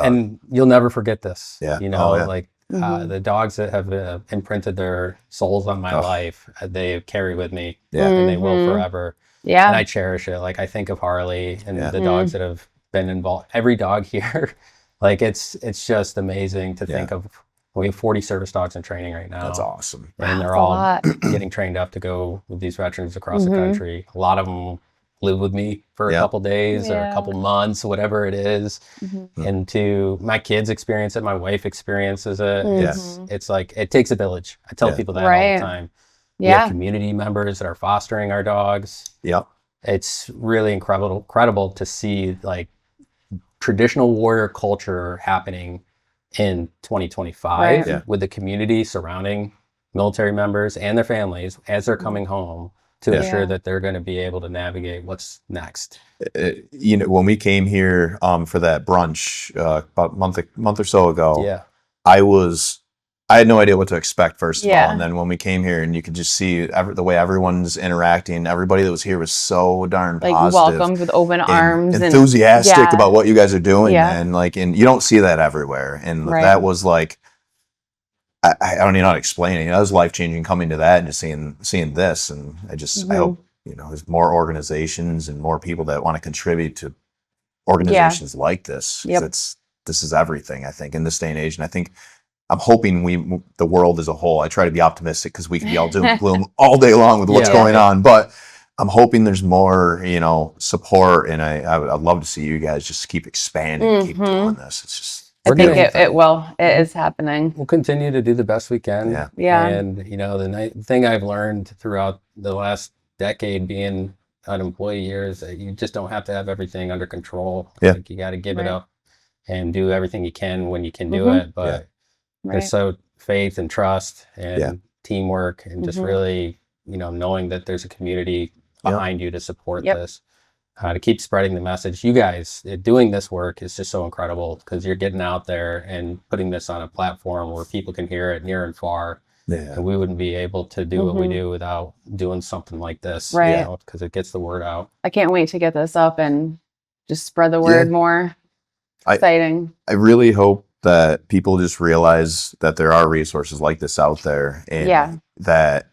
And you'll never forget this. Yeah. The dogs that have imprinted their souls on my life, they carry with me, and they will forever. Yeah. And I cherish it. Like I think of Harley and the dogs that have been involved. Every dog here, like it's just amazing to think of. We have 40 service dogs in training right now. That's awesome. And they're all getting trained up to go with these veterans across the country. A lot of them live with me for a couple days or a couple months, whatever it is. And to my kids experience it, my wife experiences it. It's like, it takes a village. I tell people that all the time. We have community members that are fostering our dogs. Yep. It's really incredible to see like traditional warrior culture happening in 2025 with the community surrounding military members and their families as they're coming home to ensure that they're going to be able to navigate what's next. When we came here for that brunch about a month or so ago, I had no idea what to expect first of all, and then when we came here and you could just see the way everyone's interacting, everybody that was here was so darn positive, welcomed with open arms and enthusiastic and, about what you guys are doing, and you don't see that everywhere, and that was like I don't even know how to explain it. That was life-changing coming to that and just seeing this, and I hope there's more organizations and more people that want to contribute to organizations like this. This is everything, I think, in this day and age, and I think I'm hoping the world as a whole. I try to be optimistic because we can be all doom and gloom all day long with what's going on, but I'm hoping there's more, support, and I'd love to see you guys just keep expanding, keep doing this. It's just. I think it will. It is happening. We'll continue to do the best we can. Yeah. And, the thing I've learned throughout the last decade being an employee here is that you just don't have to have everything under control. Yeah. Like you got to give it up and do everything you can when you can do it. But there's so faith and trust and teamwork and just really, knowing that there's a community behind you to support this. To keep spreading the message. You guys doing this work is just so incredible because you're getting out there and putting this on a platform where people can hear it near and far. Yeah. And we wouldn't be able to do what we do without doing something like this, because it gets the word out. I can't wait to get this up and just spread the word more. Exciting. I really hope that people just realize that there are resources like this out there, and that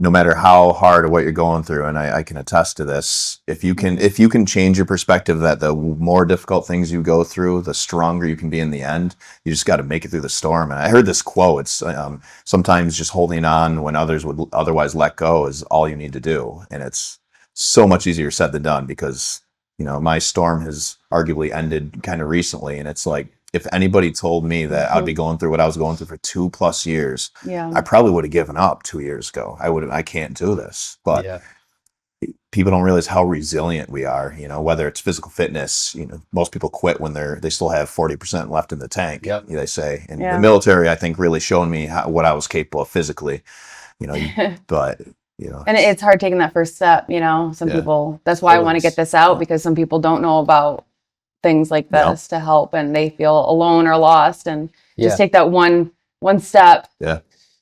no matter how hard or what you're going through, and I can attest to this, if you can change your perspective that the more difficult things you go through, the stronger you can be in the end. You just got to make it through the storm. And I heard this quote, it's sometimes just holding on when others would otherwise let go is all you need to do. And it's so much easier said than done because my storm has arguably ended kind of recently, and it's like, if anybody told me that I'd be going through what I was going through for 2+ years, I probably would have given up 2 years ago. I can't do this. But people don't realize how resilient we are, whether it's physical fitness. Most people quit when they still have 40% left in the tank, they say. And the military, I think, really showed me what I was capable of physically, but, And it's hard taking that first step, some people, that's why I want to get this out, because some people don't know about things like this to help, and they feel alone or lost, and just take that one step.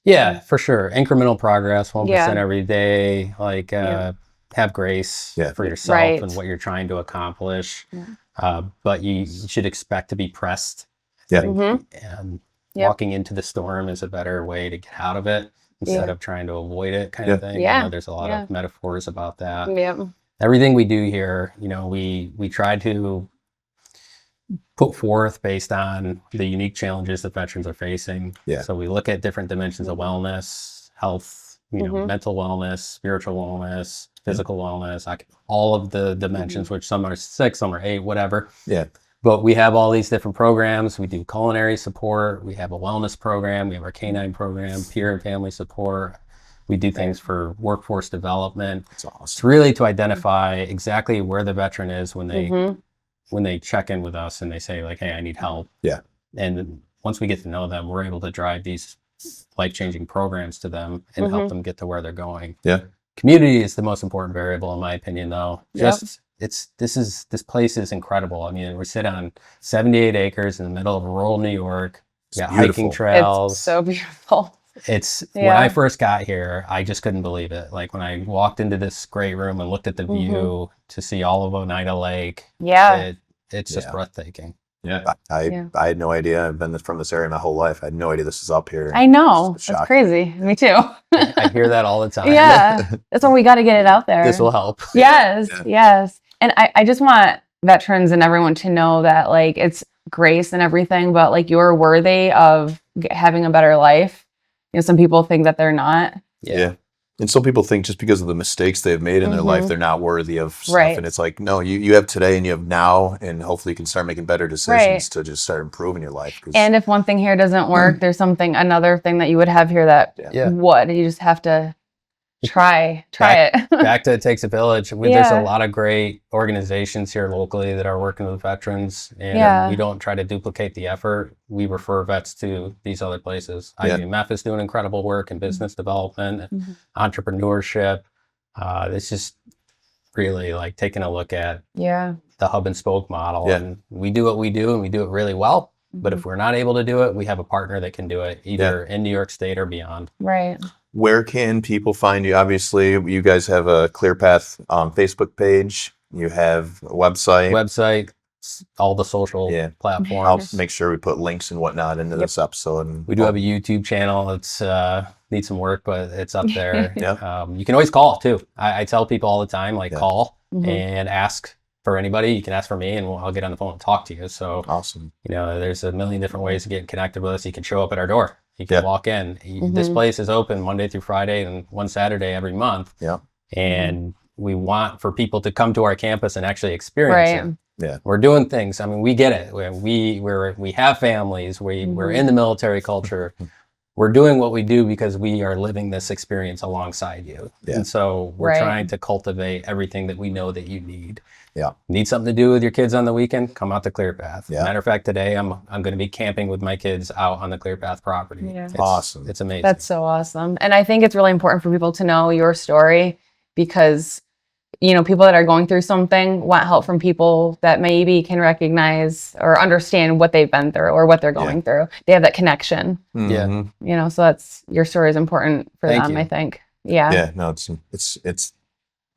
Yeah, for sure. Incremental progress, 1% every day, like, have grace for yourself and what you're trying to accomplish. But you should expect to be pressed. And walking into the storm is a better way to get out of it instead of trying to avoid it, kind of thing. There's a lot of metaphors about that. Everything we do here, we try to put forth based on the unique challenges that veterans are facing. So we look at different dimensions of wellness, health, mental wellness, spiritual wellness, physical wellness, all of the dimensions, which some are 6, some are 8, whatever. But we have all these different programs. We do culinary support. We have a wellness program. We have our canine program, peer and family support. We do things for workforce development. That's awesome. It's really to identify exactly where the veteran is when they check in with us and they say, like, hey, I need help. And once we get to know them, we're able to drive these life-changing programs to them and help them get to where they're going. Community is the most important variable, in my opinion, though. This place is incredible. I mean, we sit on 78 acres in the middle of rural New York. We got hiking trails. It's so beautiful. When I first got here, I just couldn't believe it. Like, when I walked into this great room and looked at the view to see all of Oneida Lake, it's just breathtaking. I had no idea. I've been from this area my whole life. I had no idea this is up here. I know. It's crazy. Me too. I hear that all the time. That's why we got to get it out there. This will help. Yes. And I just want veterans and everyone to know that, like, it's grace and everything, but, like, you're worthy of having a better life. Some people think that they're not. And some people think just because of the mistakes they've made in their life, they're not worthy of stuff. And it's like, no, you have today and you have now, and hopefully you can start making better decisions to just start improving your life. And if one thing here doesn't work, there's another thing that you would have here that would. You just have to try it. Back to It Takes a Village. There's a lot of great organizations here locally that are working with veterans, and we don't try to duplicate the effort. We refer vets to these other places. IBMF is doing incredible work in business development, entrepreneurship. It's just really like taking a look at the hub and spoke model. And we do what we do, and we do it really well. But if we're not able to do it, we have a partner that can do it, either in New York State or beyond. Where can people find you? Obviously, you guys have a ClearPath Facebook page. You have a website, all the social platforms. I'll make sure we put links and whatnot into this episode. And we do have a YouTube channel. It's needs some work, but it's up there. You can always call too. I tell people all the time, like, call and ask for anybody. You can ask for me, and I'll get on the phone and talk to you. So awesome. There's a million different ways to get connected with us. You can show up at our door. You can walk in. This place is open Monday through Friday and one Saturday every month. And we want for people to come to our campus and actually experience it. We're doing things. I mean, we get it. We have families. We're in the military culture. We're doing what we do because we are living this experience alongside you. And so we're trying to cultivate everything that we know that you need. Need something to do with your kids on the weekend? Come out to ClearPath. Matter of fact, today I'm going to be camping with my kids out on the ClearPath property. It's awesome. It's amazing. That's so awesome. And I think it's really important for people to know your story, because people that are going through something want help from people that maybe can recognize or understand what they've been through or what they're going through. They have that connection. So your story is important for them, I think. No, it's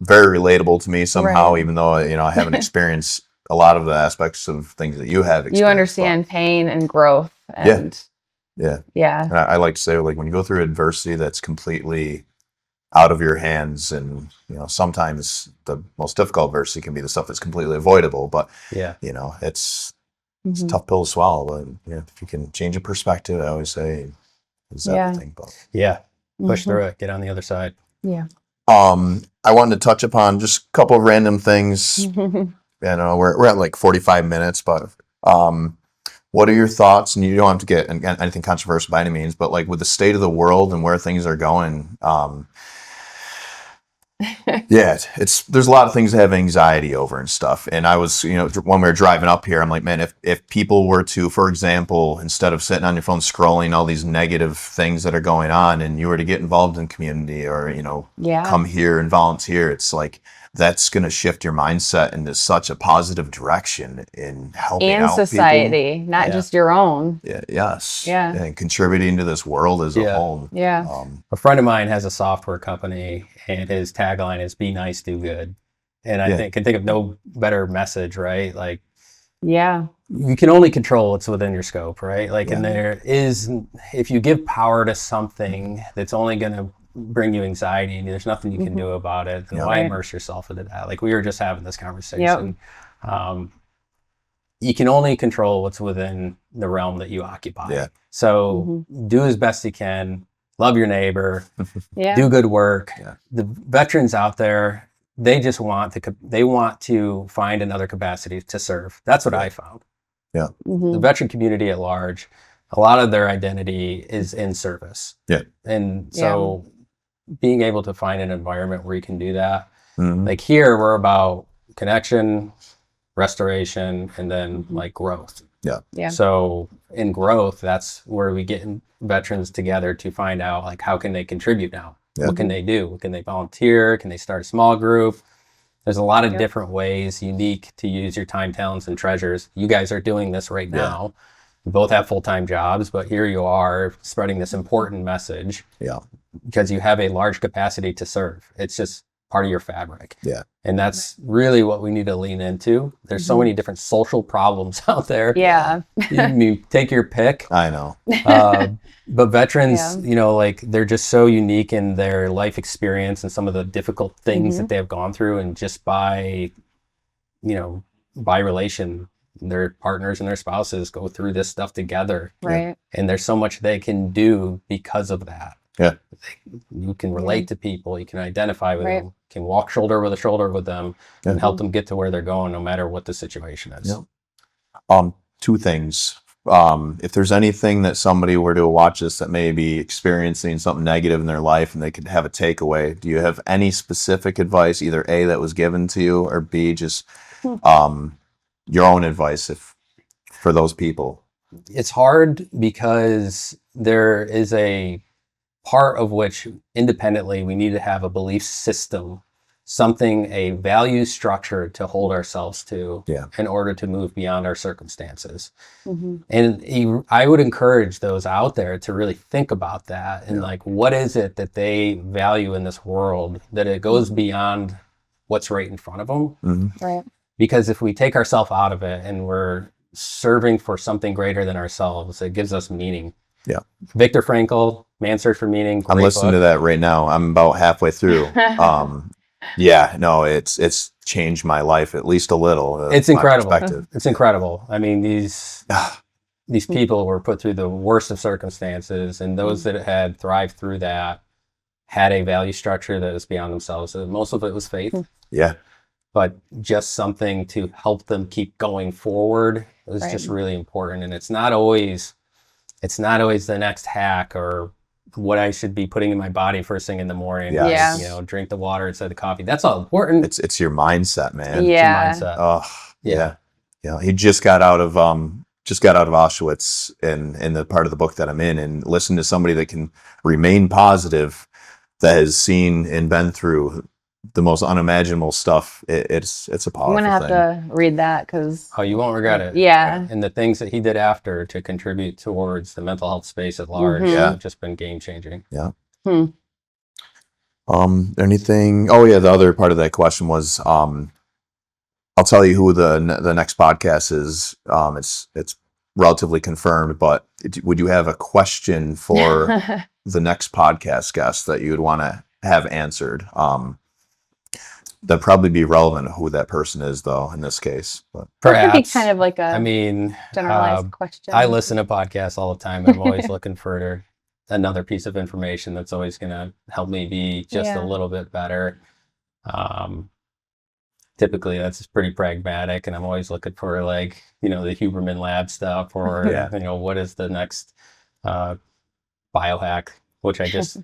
very relatable to me somehow, even though I haven't experienced a lot of the aspects of things that you have experienced. You understand pain and growth. And And I like to say, like, when you go through adversity that's completely out of your hands, and sometimes the most difficult adversity can be the stuff that's completely avoidable, but it's a tough pill to swallow. And if you can change your perspective, I always say, is everything. But push through it, get on the other side. I wanted to touch upon just a couple of random things. we're at like 45 minutes, but what are your thoughts? And you don't have to get anything controversial by any means, but like with the state of the world and where things are going, there's a lot of things to have anxiety over and stuff. And I was, when we were driving up here, I'm like, man, if people were to, for example, instead of sitting on your phone scrolling all these negative things that are going on, and you were to get involved in community or, come here and volunteer, it's like, that's going to shift your mindset into such a positive direction in helping and out society, people. not just your own. And contributing to think of as a whole. A friend of mine has a software company, and his tagline is "Be nice, do good." And I can think of no better message, right? Like, you can only control what's within your scope, right? Like, and there is, if you give power to something that's only going to bring you anxiety and there's nothing you can do about it, then why immerse yourself into that? Like, we were just having this conversation. You can only control what's within the realm that you occupy. So do as best you can, love your neighbor, do good work. The veterans out there, they just want to find another capacity to serve. That's what I found. The veteran community at large, a lot of their identity is in service. And so being able to find an environment where you can do that, like here, we're about connection, restoration, and then like growth. So in growth, that's where we get veterans together to find out like, how can they contribute now? What can they do? Can they volunteer? Can they start a small group? There's a lot of different ways unique to use your time, talents, and treasures. You guys are doing this right now. You both have full-time jobs, but here you are spreading this important message because you have a large capacity to serve. It's just part of your fabric. And that's really what we need to lean into. There's so many different social problems out there. You take your pick. I know. But veterans, like, they're just so unique in their life experience and some of the difficult things that they have gone through, and just by relation, their partners and their spouses go through this stuff together. And there's so much they can do because of that. You can relate to people, you can identify with them, can walk shoulder with shoulder with them, and help them get to where they're going, no matter what the situation is. Two things. If there's anything that somebody were to watch this that may be experiencing something negative in their life and they could have a takeaway, do you have any specific advice, either A, that was given to you, or B, just your own advice for those people? It's hard because there is a part of which independently we need to have a belief system, a value structure to hold ourselves to in order to move beyond our circumstances. And I would encourage those out there to really think about that and like, what is it that they value in this world, that it goes beyond what's right in front of them. Because if we take ourselves out of it and we're serving for something greater than ourselves, it gives us meaning. Viktor Frankl, Man's Search for Meaning. I'm listening to that right now. I'm about halfway through. It's changed my life at least a little. It's incredible. It's incredible. I mean, these people were put through the worst of circumstances, and those that had thrived through that had a value structure that was beyond themselves. So most of it was faith. But just something to help them keep going forward was just really important. And it's not always the next hack or what I should be putting in my body first thing in the morning. Drink the water instead of the coffee. That's all important. It's your mindset, man. It's your mindset. He just got out of Auschwitz in the part of the book that I'm in, and listen to somebody that can remain positive, that has seen and been through the most unimaginable stuff. It's a powerful thing. I'm gonna have to read that because you won't regret it. And the things that he did after to contribute towards the mental health space at large have just been game changing. Anything? The other part of that question was, I'll tell you who the next podcast is. It's relatively confirmed, but would you have a question for the next podcast guest that you would want to have answered? That'd probably be relevant to who that person is, though, in this case. But perhaps. It could be kind of like a generalized question. I listen to podcasts all the time. I'm always looking for another piece of information that's always going to help me be just a little bit better. typically that's pretty pragmatic, and I'm always looking for like, the Huberman Lab stuff, or what is the next biohack, which I just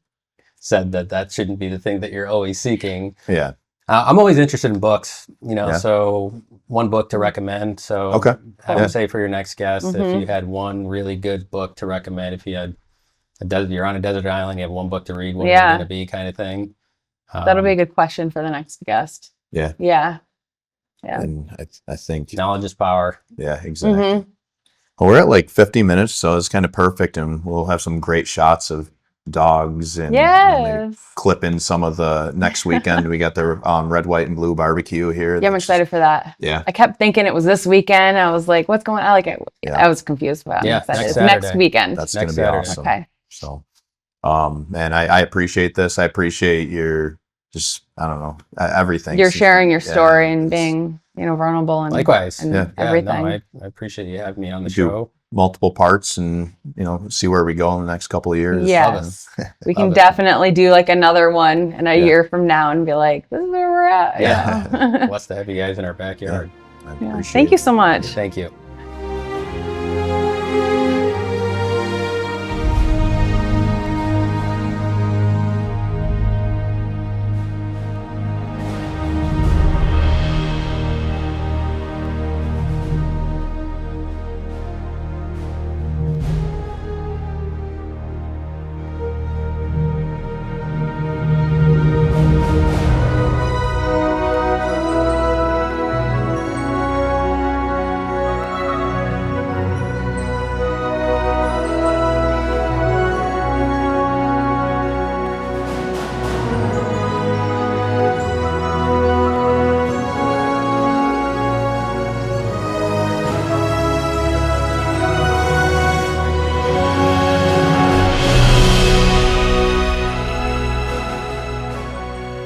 said that shouldn't be the thing that you're always seeking. Yeah. I'm always interested in books, Yeah. so one book to recommend. So Okay. I would say for your next guest, if you had one really good book to recommend, if you had you're on a desert island, you have one book to read, what is it going to be, kind of thing. That'll be a good question for the next guest. Yeah. Yeah. Yeah. And I think Knowledge is power. Yeah, exactly. Well, we're at like 50 minutes, so it's kind of perfect, and we'll have some great shots of dogs and maybe clip in some of the next weekend. We got the red, white, and blue barbecue here. Yeah, I'm excited for that. Yeah. I kept thinking it was this weekend. I was like, what's going on? I was confused, but I'm excited. It's next weekend. That's going to be awesome. Okay. So, man, I appreciate this. I appreciate your I don't know, everything. You're sharing your story and being, vulnerable and likewise. And everything. No, I appreciate you having me on the show. Multiple parts and, see where we go in the next couple of years. Yes. We can definitely do like another one in a year from now and be like, this is where we're at. Yeah. Blessed to have you guys in our backyard. I appreciate Thank you so much. Thank you.